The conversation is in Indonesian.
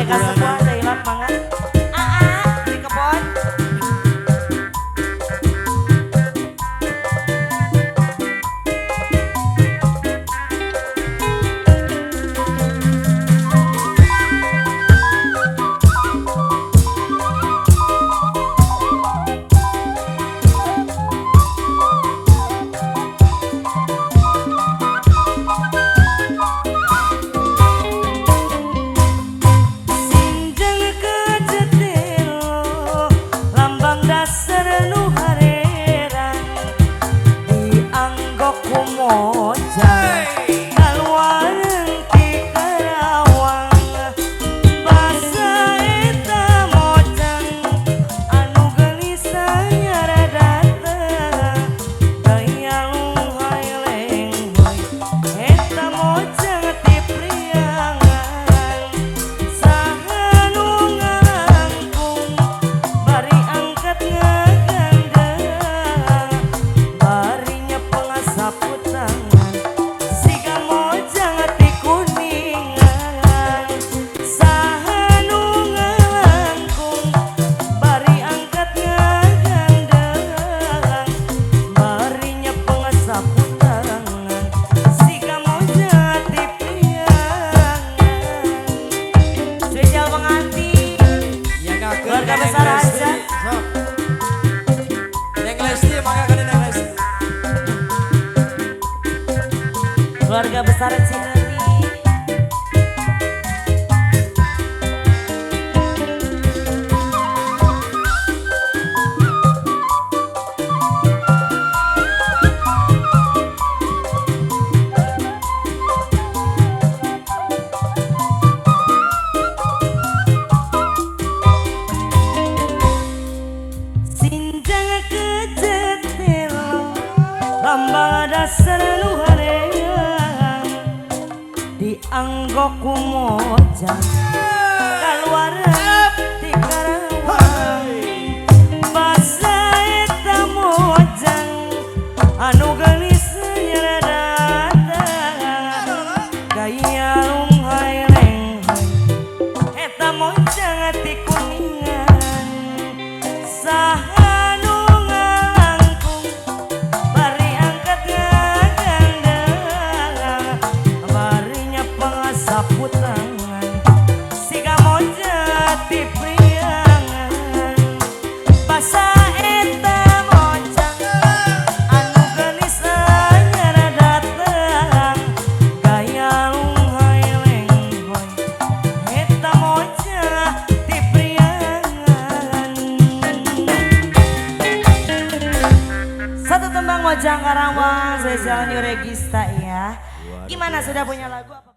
mereka semua ada hilang mangan. Di kebon. Keluarga besar aja. Neng Lesti, mangga kan Neng Lesti. Keluarga besar Cileunyi. Lambang dasar nu hareang dianggok ku mojang kaluaran ti Karawang basa eta mojang anu geulis nyerada gaya lunghay lenghai eta mojang ti Kuningan saha sapu tangan siga moja ti priangan basa eta mojang anu geulis nyara datang gaya lunghay lenghoy eta moja ti priangan. Satu tembang Mojang Karawang spesial New Regista ya. Gimana, sudah punya lagu apa?